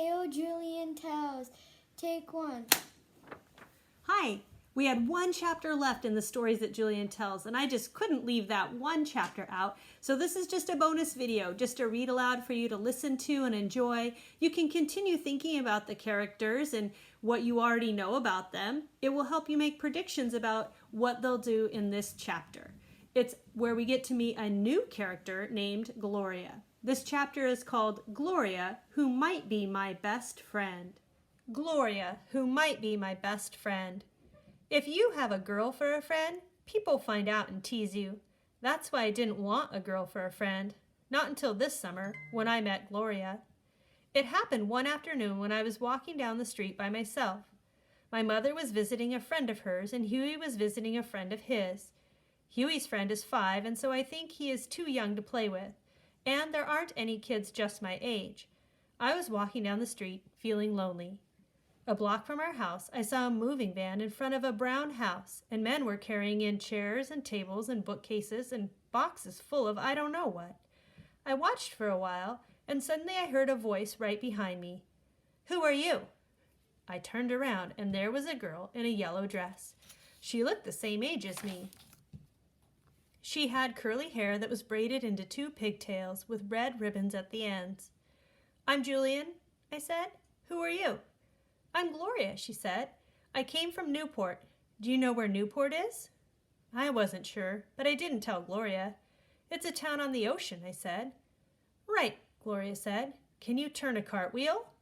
Tale Julianne tells. Take one. Hi, we had one chapter left in the stories that Julianne tells, and I just couldn't leave that one chapter out. So this is just a bonus video, just a read aloud for you to listen to and enjoy. You can continue thinking about the characters and what you already know about them. It will help you make predictions about what they'll do in this chapter. It's where we get to meet a new character named Gloria. This chapter is called Gloria, Who Might Be My Best Friend. Gloria, who might be my best friend. If you have a girl for a friend, people find out and tease you. That's why I didn't want a girl for a friend. Not until this summer, when I met Gloria. It happened one afternoon when I was walking down the street by myself. My mother was visiting a friend of hers, and Huey was visiting a friend of his. Huey's friend is 5, and so I think he is too young to play with. And there aren't any kids just my age. I was walking down the street, feeling lonely. A block from our house, I saw a moving van in front of a brown house, and men were carrying in chairs and tables and bookcases and boxes full of I don't know what. I watched for a while, and suddenly I heard a voice right behind me. "Who are you?" I turned around, and there was a girl in a yellow dress. She looked the same age as me. She had curly hair that was braided into 2 pigtails with red ribbons at the ends. "I'm Julianne," I said. "Who are you?" "I'm Gloria," she said. "I came from Newport. Do you know where Newport is?" I wasn't sure, but I didn't tell Gloria. "It's a town on the ocean," I said. "Right," Gloria said. "Can you turn a cartwheel?"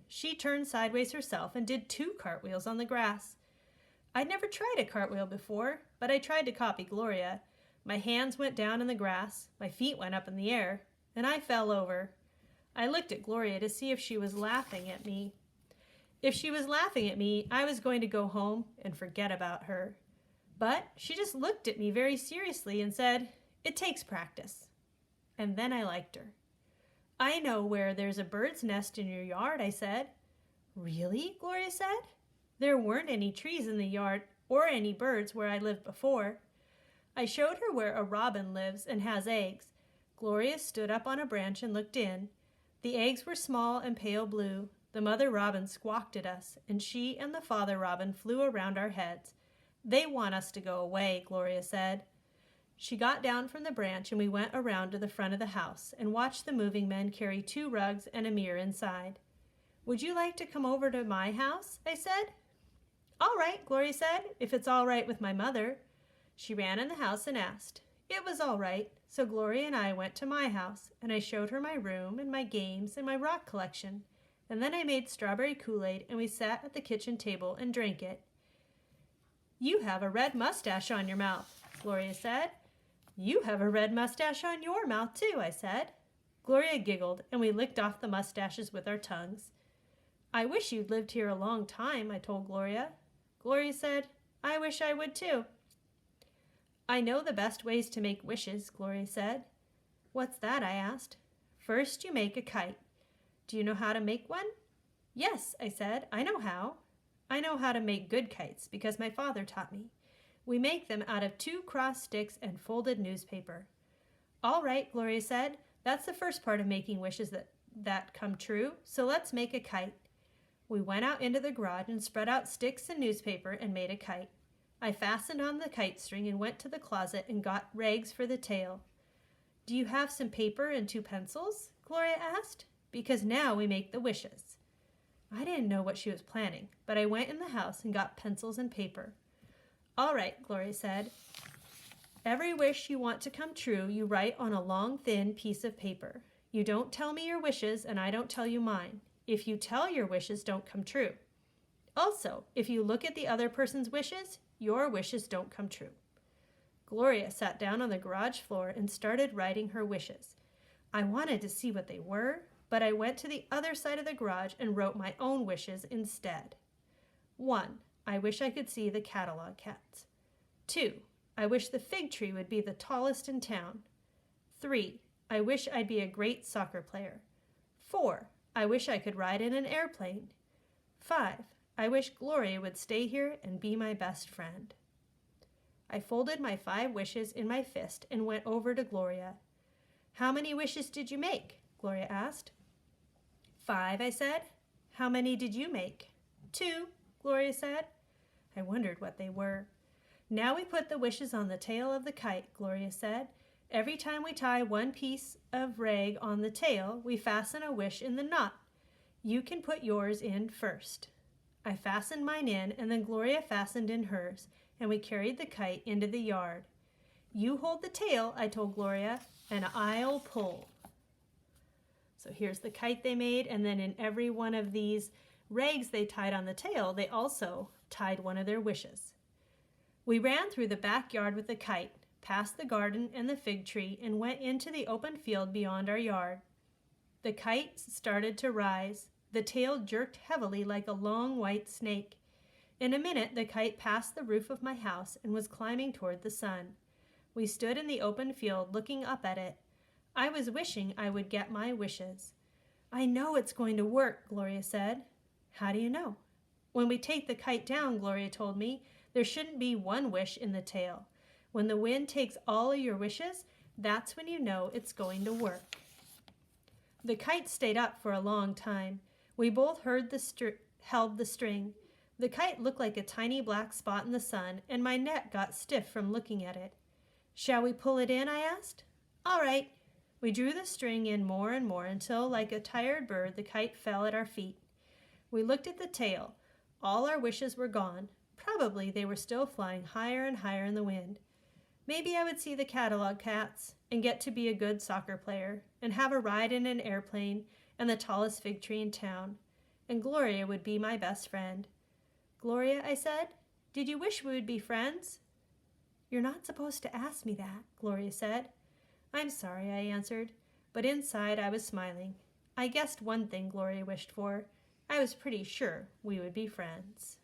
She turned sideways herself and did 2 cartwheels on the grass. I'd never tried a cartwheel before, but I tried to copy Gloria. My hands went down in the grass, my feet went up in the air, and I fell over. I looked at Gloria to see if she was laughing at me. If she was laughing at me, I was going to go home and forget about her. But she just looked at me very seriously and said, "It takes practice." And then I liked her. "I know where there's a bird's nest in your yard," I said. "Really?" Gloria said. "There weren't any trees in the yard or any birds where I lived before." I showed her where a robin lives and has eggs. Gloria stood up on a branch and looked in. The eggs were small and pale blue. The mother robin squawked at us, and she and the father robin flew around our heads. "They want us to go away," Gloria said. She got down from the branch, and we went around to the front of the house and watched the moving men carry 2 rugs and a mirror inside. "Would you like to come over to my house?" I said. "All right," Gloria said, "if it's all right with my mother." She ran in the house and asked. It was all right, so Gloria and I went to my house, and I showed her my room and my games and my rock collection. And then I made strawberry Kool-Aid, and we sat at the kitchen table and drank it. "You have a red mustache on your mouth," Gloria said. "You have a red mustache on your mouth, too," I said. Gloria giggled, and we licked off the mustaches with our tongues. "I wish you'd lived here a long time," I told Gloria. Gloria said, "I wish I would, too." "I know the best ways to make wishes," Gloria said. "What's that?" I asked. "First, you make a kite. Do you know how to make one?" "Yes," I said, "I know how. I know how to make good kites because my father taught me. We make them out of 2 cross sticks and folded newspaper." "All right," Gloria said, "that's the first part of making wishes that come true, so let's make a kite." We went out into the garage and spread out sticks and newspaper and made a kite. I fastened on the kite string and went to the closet and got rags for the tail. "Do you have some paper and 2 pencils?" Gloria asked. "Because now we make the wishes." I didn't know what she was planning, but I went in the house and got pencils and paper. "All right," Gloria said. "Every wish you want to come true, you write on a long, thin piece of paper. You don't tell me your wishes, and I don't tell you mine. If you tell your wishes don't come true. Also, if you look at the other person's wishes, your wishes don't come true." Gloria sat down on the garage floor and started writing her wishes. I wanted to see what they were, but I went to the other side of the garage and wrote my own wishes instead. 1. I wish I could see the catalog cats. 2. I wish the fig tree would be the tallest in town. 3. I wish I'd be a great soccer player. 4. I wish I could ride in an airplane. 5. I wish Gloria would stay here and be my best friend. I folded my 5 wishes in my fist and went over to Gloria. "How many wishes did you make?" Gloria asked. 5, I said. How many did you make? 2, Gloria said. I wondered what they were. Now we put the wishes on the tail of the kite, Gloria said. Every time we tie one piece of rag on the tail, we fasten a wish in the knot. You can put yours in first. I fastened mine in, and then Gloria fastened in hers, and we carried the kite into the yard. You hold the tail, I told Gloria, and I'll pull. So here's the kite they made, and then in every one of these rags they tied on the tail, they also tied one of their wishes. We ran through the backyard with the kite, past the garden and the fig tree, and went into the open field beyond our yard. The kite started to rise. The tail jerked heavily like a long white snake. In a minute, the kite passed the roof of my house and was climbing toward the sun. We stood in the open field looking up at it. I was wishing I would get my wishes. I know it's going to work, Gloria said. How do you know? When we take the kite down, Gloria told me, there shouldn't be one wish in the tail. When the wind takes all of your wishes, that's when you know it's going to work. The kite stayed up for a long time. We both held the string. The kite looked like a tiny black spot in the sun, and my neck got stiff from looking at it. Shall we pull it in? I asked. All right. We drew the string in more and more until, like a tired bird, the kite fell at our feet. We looked at the tail. All our wishes were gone. Probably they were still flying higher and higher in the wind. Maybe I would see the catalog cats and get to be a good soccer player and have a ride in an airplane and the tallest fig tree in town. And Gloria would be my best friend. Gloria, I said, did you wish we would be friends? You're not supposed to ask me that, Gloria said. I'm sorry, I answered, but inside I was smiling. I guessed one thing Gloria wished for. I was pretty sure we would be friends.